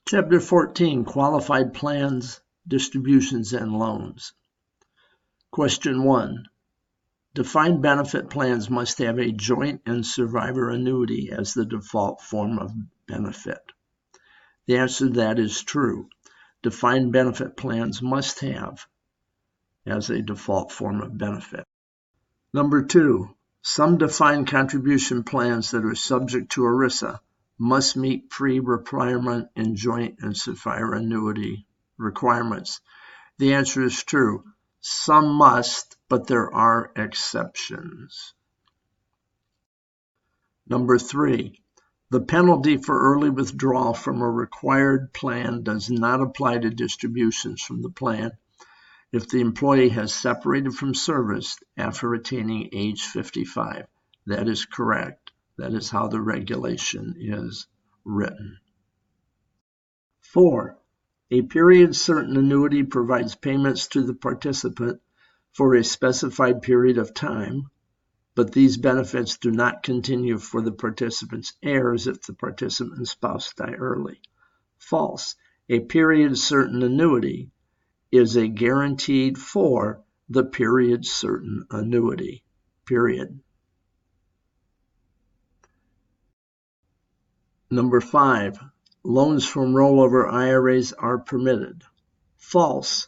Chapter 14, Qualified Plans, Distributions, and Loans. Question 1. Defined benefit plans must have a joint and survivor annuity as the default form of benefit. The answer to that is true. Defined benefit plans must have as a default form of benefit. Number 2. Some defined contribution plans that are subject to ERISA must meet pre-retirement and joint and survivor annuity requirements. The answer is true. Some must, but there are exceptions. Number 3. The penalty for early withdrawal from a required plan does not apply to distributions from the plan if the employee has separated from service after attaining age 55. That is correct. That is how the regulation is written. 4. A period certain annuity provides payments to the participant for a specified period of time, but these benefits do not continue for the participant's heirs if the participant's spouse die early. False. A period certain annuity is a guaranteed for the period certain annuity. Period. Number 5. Loans from rollover IRAs are permitted. False.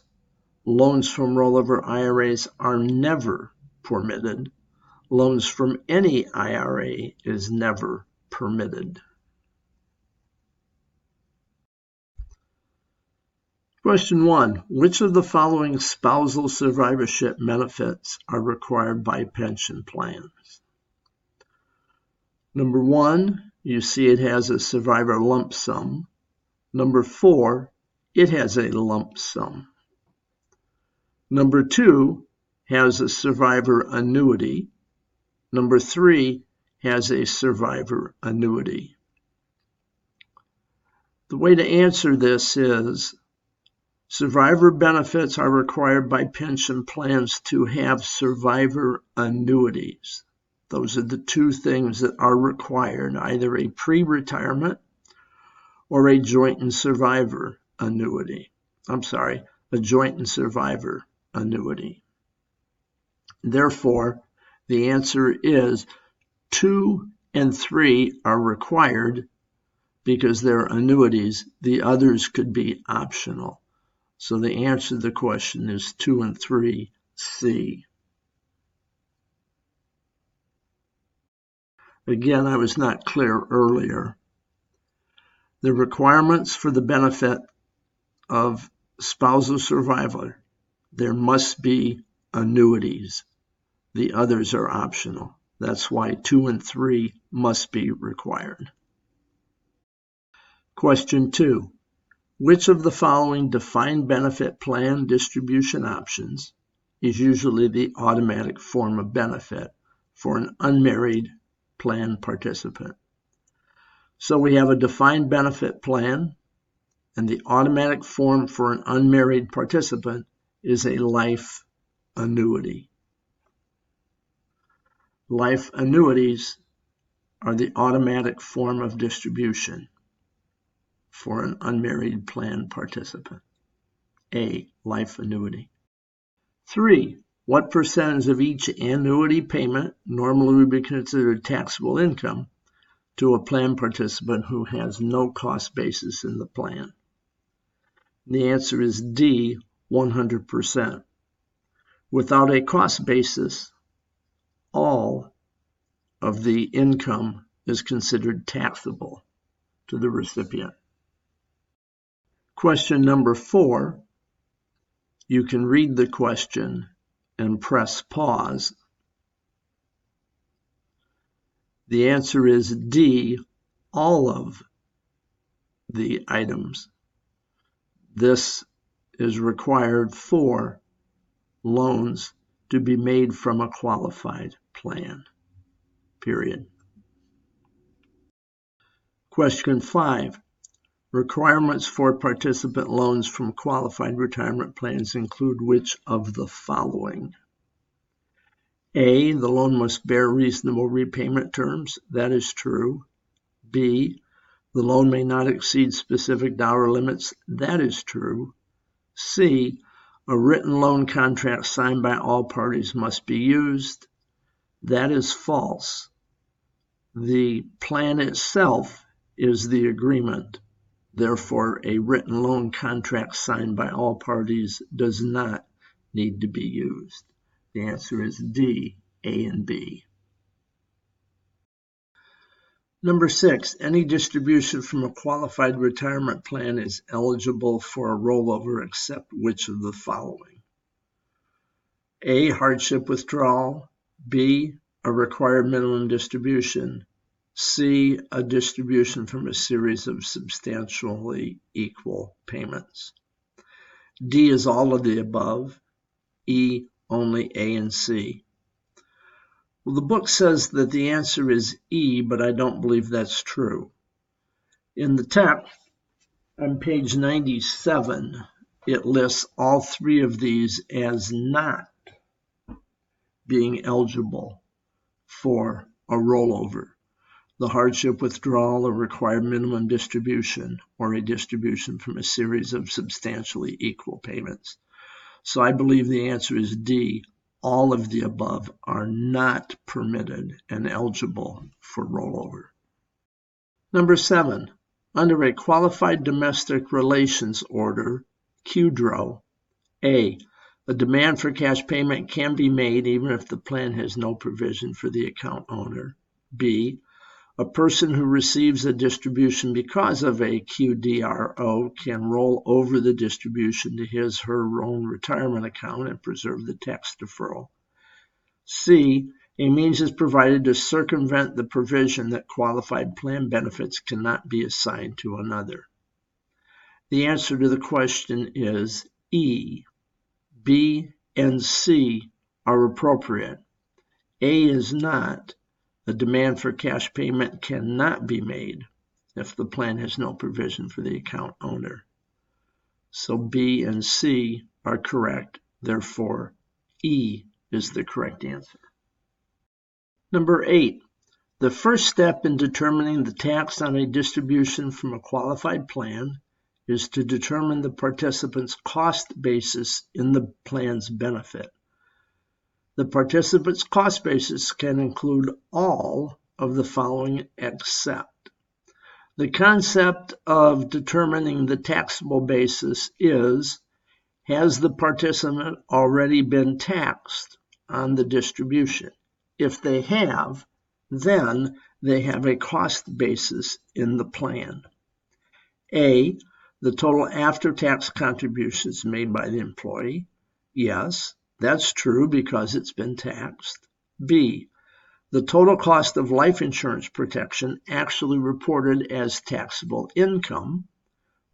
Loans from rollover IRAs are never permitted. Loans from any IRA is never permitted. Question 1. Which of the following spousal survivorship benefits are required by pension plans? Number 1, you see it has a survivor lump sum. Number 4, it has a lump sum. Number 2 has a survivor annuity. Number 3 has a survivor annuity. The way to answer this is survivor benefits are required by pension plans to have survivor annuities. Those are the two things that are required, either a pre-retirement or a joint and survivor annuity. A joint and survivor annuity. Therefore, the answer is 2 and 3 are required because they're annuities. The others could be optional. So the answer to the question is 2 and 3, C. Again, I was not clear earlier. The requirements for the benefit of spousal survivor, there must be annuities. The others are optional. That's why 2 and 3 must be required. Question 2. Which of the following defined benefit plan distribution options is usually the automatic form of benefit for an unmarried plan participant? So we have a defined benefit plan, and the automatic form for an unmarried participant is a life annuity. Life annuities are the automatic form of distribution for an unmarried plan participant. A, life annuity. 3, what percentage of each annuity payment normally would be considered taxable income to a plan participant who has no cost basis in the plan? The answer is D, 100%. Without a cost basis, all of the income is considered taxable to the recipient. Question number 4, you can read the question and press pause. The answer is D, all of the items. This is required for loans to be made from a qualified plan, period. Question 5. Requirements for participant loans from qualified retirement plans include which of the following? A, the loan must bear reasonable repayment terms. That is true. B, The loan may not exceed specific dollar limits. That is true. C, a written loan contract signed by all parties must be used. That is false. The plan itself is the agreement. Therefore, a written loan contract signed by all parties does not need to be used. The answer is D, A, and B. Number 6, any distribution from a qualified retirement plan is eligible for a rollover except which of the following? A, hardship withdrawal. B, a required minimum distribution. C, a distribution from a series of substantially equal payments. D is all of the above. E, only A and C. Well, the book says that the answer is E, but I don't believe that's true. In the text, on page 97, it lists all three of these as not being eligible for a rollover. The hardship withdrawal, a required minimum distribution, or a distribution from a series of substantially equal payments. So I believe the answer is D. All of the above are not permitted and eligible for rollover. Number 7, under a qualified domestic relations order, QDRO, A, a demand for cash payment can be made even if the plan has no provision for the account owner. B, a person who receives a distribution because of a QDRO can roll over the distribution to his/her own retirement account and preserve the tax deferral. C, a means is provided to circumvent the provision that qualified plan benefits cannot be assigned to another. The answer to the question is E. B and C are appropriate. A is not. A demand for cash payment cannot be made if the plan has no provision for the account owner. So B and C are correct. Therefore, E is the correct answer. Number 8, the first step in determining the tax on a distribution from a qualified plan is to determine the participant's cost basis in the plan's benefit. The participant's cost basis can include all of the following except. The concept of determining the taxable basis is, has the participant already been taxed on the distribution? If they have, then they have a cost basis in the plan. A, the total after-tax contributions made by the employee. Yes, that's true because it's been taxed. B, the total cost of life insurance protection actually reported as taxable income.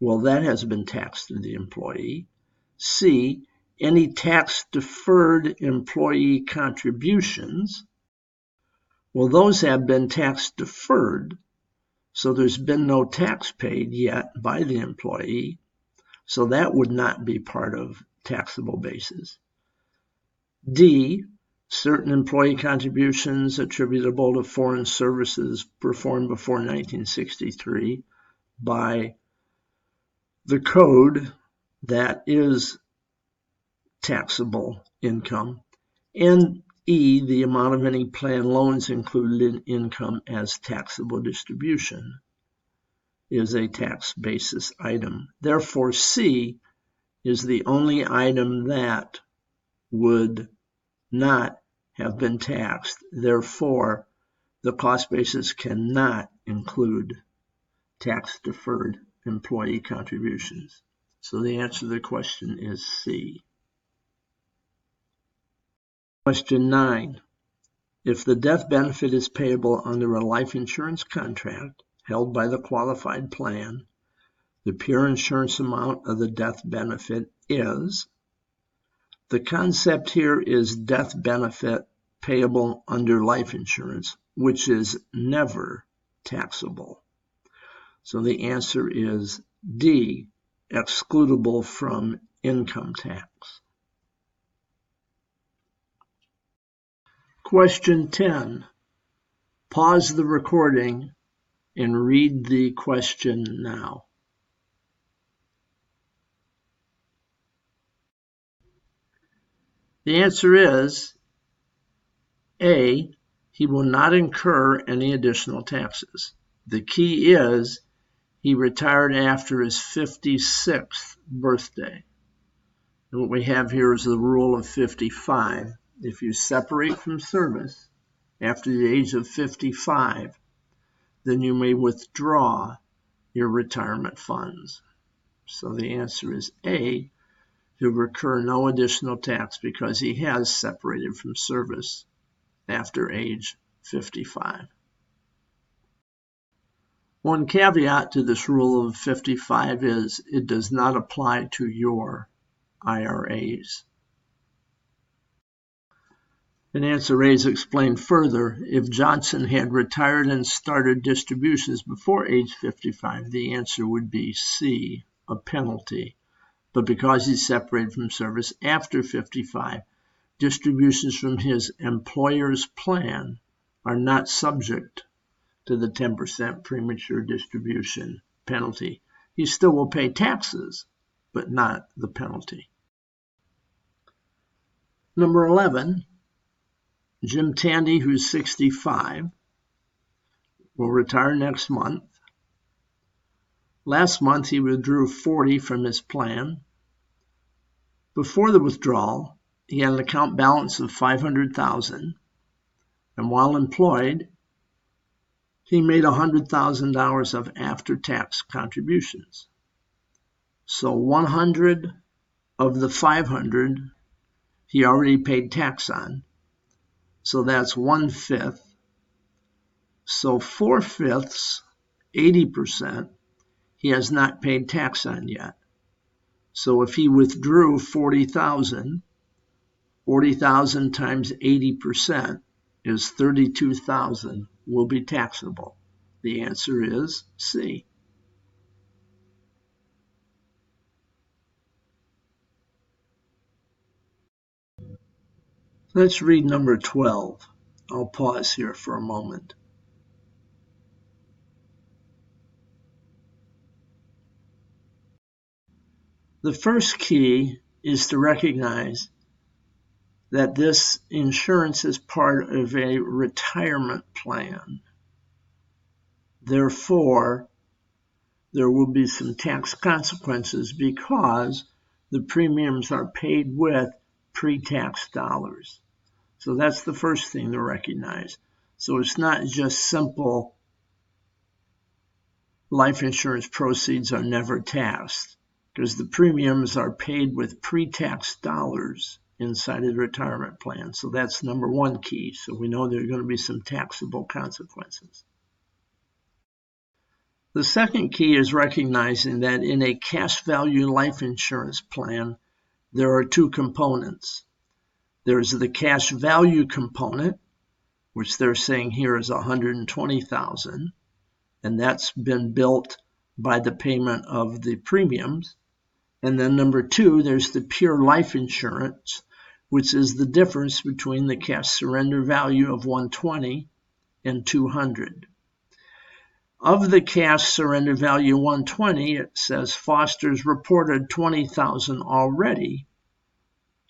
Well, that has been taxed to the employee. C, any tax-deferred employee contributions. Well, those have been tax-deferred, so there's been no tax paid yet by the employee, so that would not be part of taxable basis. D, certain employee contributions attributable to foreign services performed before 1963 by the code, that is taxable income. And E, the amount of any plan loans included in income as taxable distribution is a tax basis item. Therefore, C is the only item that would not have been taxed. Therefore, the cost basis cannot include tax-deferred employee contributions. So the answer to the question is C. Question 9. If the death benefit is payable under a life insurance contract held by the qualified plan, the pure insurance amount of the death benefit is. The concept here is death benefit payable under life insurance, which is never taxable. So the answer is D, excludable from income tax. Question 10. Pause the recording and read the question now. The answer is A, he will not incur any additional taxes. The key is he retired after his 56th birthday. And what we have here is the rule of 55. If you separate from service after the age of 55, then you may withdraw your retirement funds. So the answer is A, he'll incur no additional tax because he has separated from service after age 55. One caveat to this rule of 55 is it does not apply to your IRAs. And answer A is explained further. If Johnson had retired and started distributions before age 55, the answer would be C, a penalty. But because he's separated from service after 55, distributions from his employer's plan are not subject to the 10% premature distribution penalty. He still will pay taxes, but not the penalty. Number 11, Jim Tandy, who's 65, will retire next month. Last month, he withdrew $40 from his plan. Before the withdrawal, he had an account balance of $500,000, and while employed, he made $100,000 of after-tax contributions. So 100 of the 500 he already paid tax on. So that's 1/5. So 4/5, 80%, he has not paid tax on yet. So if he withdrew 40,000, 40,000 times 80% is 32,000 will be taxable. The answer is C. Let's read number 12. I'll pause here for a moment. The first key is to recognize that this insurance is part of a retirement plan. Therefore, there will be some tax consequences because the premiums are paid with pre-tax dollars. So that's the first thing to recognize. So it's not just simple life insurance proceeds are never taxed, because the premiums are paid with pre-tax dollars inside of the retirement plan. So that's number one key. So we know there are going to be some taxable consequences. The second key is recognizing that in a cash value life insurance plan, there are two components. There's the cash value component, which they're saying here is $120,000, and that's been built by the payment of the premiums. And then number two, there's the pure life insurance, which is the difference between the cash surrender value of $120,000 and $200,000. Of the cash surrender value $120,000, it says Foster's reported $20,000 already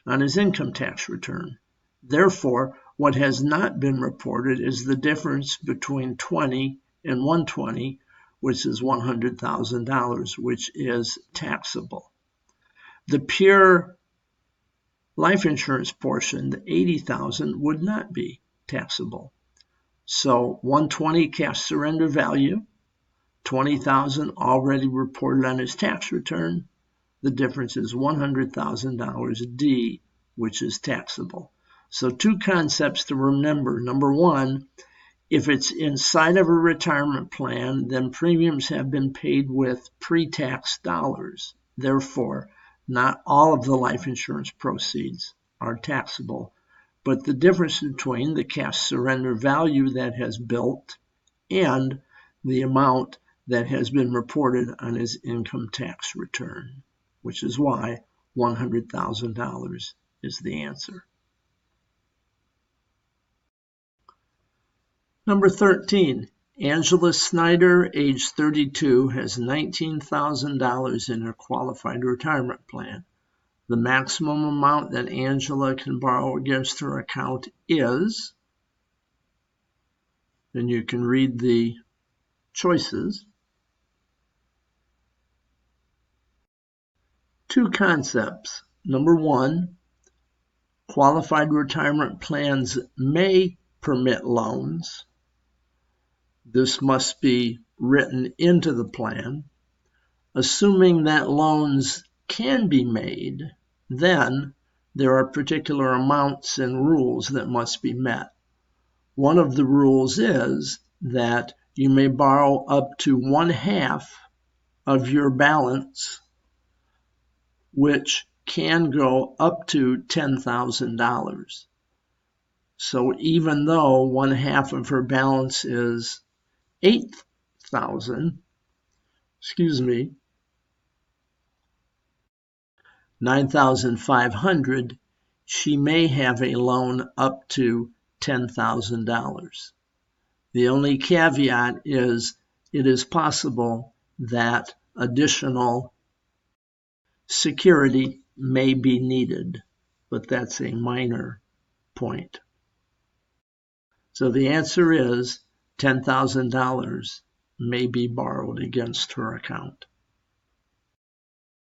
on his income tax return. Therefore, what has not been reported is the difference between $20,000 and $120,000, which is $100,000, which is taxable. The pure life insurance portion, the $80,000, would not be taxable. So $120,000 cash surrender value, $20,000 already reported on his tax return. The difference is $100,000 D, which is taxable. So two concepts to remember. Number one, if it's inside of a retirement plan, then premiums have been paid with pre-tax dollars. Therefore, not all of the life insurance proceeds are taxable, but the difference between the cash surrender value that has built and the amount that has been reported on his income tax return, which is why $100,000 is the answer. Number 13, Angela Snyder, age 32, has $19,000 in her qualified retirement plan. The maximum amount that Angela can borrow against her account is, and you can read the choices. Two concepts. Number one, qualified retirement plans may permit loans. This must be written into the plan. Assuming that loans can be made, then there are particular amounts and rules that must be met. One of the rules is that you may borrow up to 1/2 of your balance, which can go up to $10,000. So even though 1/2 of her balance is $8,000, 9,500, she may have a loan up to $10,000. The only caveat is it is possible that additional security may be needed, but that's a minor point. So the answer is $10,000 may be borrowed against her account.